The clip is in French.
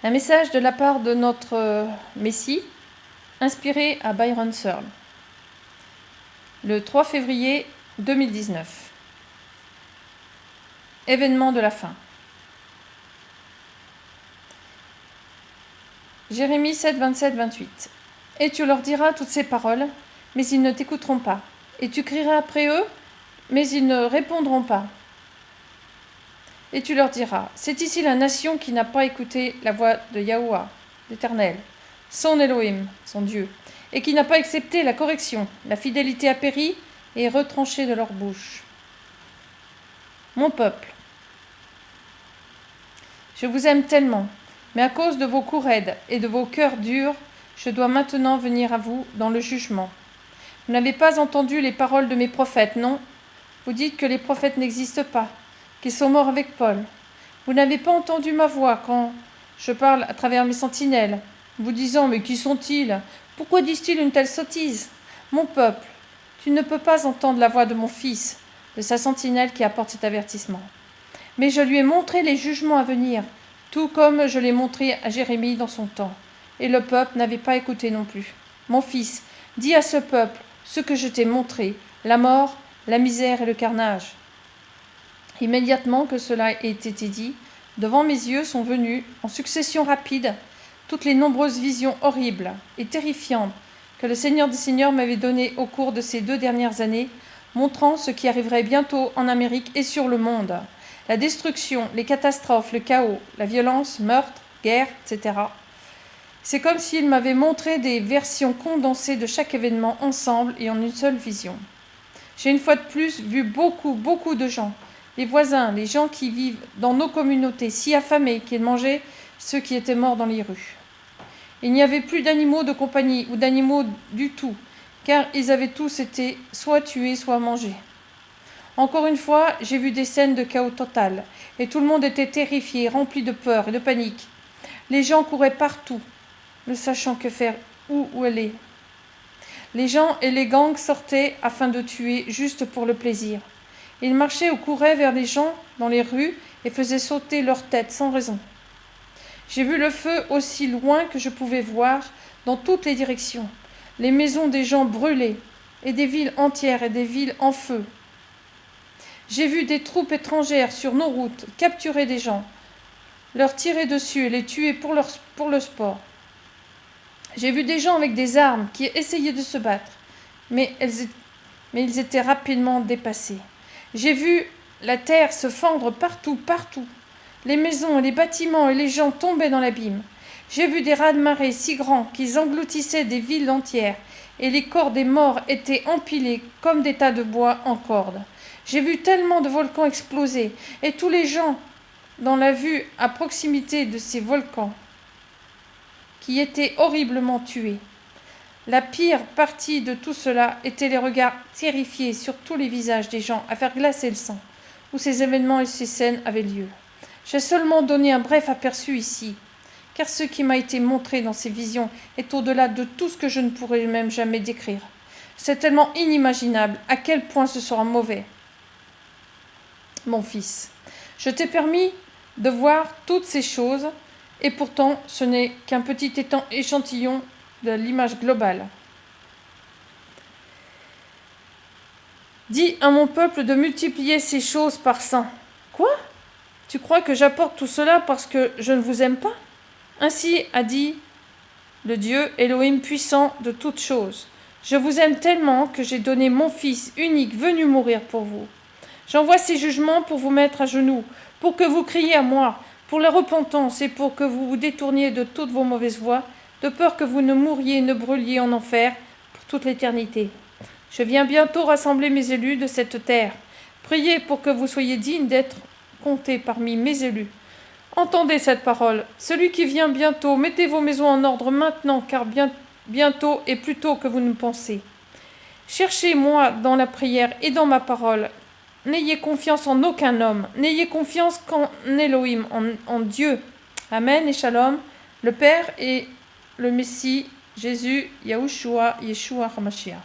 Un message de la part de notre Messie, inspiré à Byron Searle, le 3 février 2019. Événement de la fin. Jérémie 7, 27, 28. Et tu leur diras toutes ces paroles, mais ils ne t'écouteront pas. Et tu crieras après eux, mais ils ne répondront pas. Et tu leur diras, c'est ici la nation qui n'a pas écouté la voix de Yahuwah, l'Éternel, son Elohim, son Dieu, et qui n'a pas accepté la correction. La fidélité a péri et est retranchée de leur bouche. Mon peuple, je vous aime tellement, mais à cause de vos coups raides et de vos cœurs durs, je dois maintenant venir à vous dans le jugement. Vous n'avez pas entendu les paroles de mes prophètes, non? Vous dites que les prophètes n'existent pas, qu'ils sont morts avec Paul. Vous n'avez pas entendu ma voix quand je parle à travers mes sentinelles, vous disant « Mais qui sont-ils? Pourquoi disent-ils une telle sottise ?» Mon peuple, tu ne peux pas entendre la voix de mon fils, de sa sentinelle qui apporte cet avertissement. Mais je lui ai montré les jugements à venir, tout comme je l'ai montré à Jérémie dans son temps. Et le peuple n'avait pas écouté non plus. Mon fils, dis à ce peuple ce que je t'ai montré, la mort, la misère et le carnage. Immédiatement que cela ait été dit, devant mes yeux sont venues, en succession rapide, toutes les nombreuses visions horribles et terrifiantes que le Seigneur des Seigneurs m'avait données au cours de ces 2 dernières années, montrant ce qui arriverait bientôt en Amérique et sur le monde. La destruction, les catastrophes, le chaos, la violence, meurtre, guerre, etc. C'est comme s'il m'avait montré des versions condensées de chaque événement ensemble et en une seule vision. J'ai une fois de plus vu beaucoup de gens, les voisins, les gens qui vivent dans nos communautés, si affamés qu'ils mangeaient ceux qui étaient morts dans les rues. Il n'y avait plus d'animaux de compagnie ou d'animaux du tout, car ils avaient tous été soit tués, soit mangés. Encore une fois, j'ai vu des scènes de chaos total, et tout le monde était terrifié, rempli de peur et de panique. Les gens couraient partout, ne sachant que faire, où aller. Les gens et les gangs sortaient afin de tuer juste pour le plaisir. Ils marchaient ou couraient vers les gens dans les rues et faisaient sauter leurs têtes sans raison. J'ai vu le feu aussi loin que je pouvais voir, dans toutes les directions. Les maisons des gens brûlées, et des villes entières et des villes en feu. J'ai vu des troupes étrangères sur nos routes capturer des gens, leur tirer dessus et les tuer pour le sport. J'ai vu des gens avec des armes qui essayaient de se battre, mais ils étaient rapidement dépassés. J'ai vu la terre se fendre partout. Les maisons et les bâtiments et les gens tombaient dans l'abîme. J'ai vu des raz-de-marée si grands qu'ils engloutissaient des villes entières, et les corps des morts étaient empilés comme des tas de bois en corde. J'ai vu tellement de volcans exploser, et tous les gens dans la vue à proximité de ces volcans qui étaient horriblement tués. La pire partie de tout cela était les regards terrifiés sur tous les visages des gens à faire glacer le sang, où ces événements et ces scènes avaient lieu. J'ai seulement donné un bref aperçu ici, car ce qui m'a été montré dans ces visions est au-delà de tout ce que je ne pourrais même jamais décrire. C'est tellement inimaginable à quel point ce sera mauvais. Mon fils, je t'ai permis de voir toutes ces choses, et pourtant ce n'est qu'un petit échantillon de l'image globale. Dis à mon peuple de multiplier ces choses par 100. Quoi? Tu crois que j'apporte tout cela parce que je ne vous aime pas? Ainsi a dit le Dieu Elohim puissant de toutes choses. Je vous aime tellement que j'ai donné mon Fils unique venu mourir pour vous. J'envoie ces jugements pour vous mettre à genoux, pour que vous criez à moi, pour la repentance et pour que vous vous détourniez de toutes vos mauvaises voies, de peur que vous ne mouriez et ne brûliez en enfer pour toute l'éternité. Je viens bientôt rassembler mes élus de cette terre. Priez pour que vous soyez dignes d'être comptés parmi mes élus. Entendez cette parole. Celui qui vient bientôt, mettez vos maisons en ordre maintenant, car bientôt et plus tôt que vous ne pensez. Cherchez-moi dans la prière et dans ma parole. N'ayez confiance en aucun homme. N'ayez confiance qu'en Elohim, en Dieu. Amen et Shalom, le Père et le Messie, Jésus, Yahushua, Yeshua HaMashiach.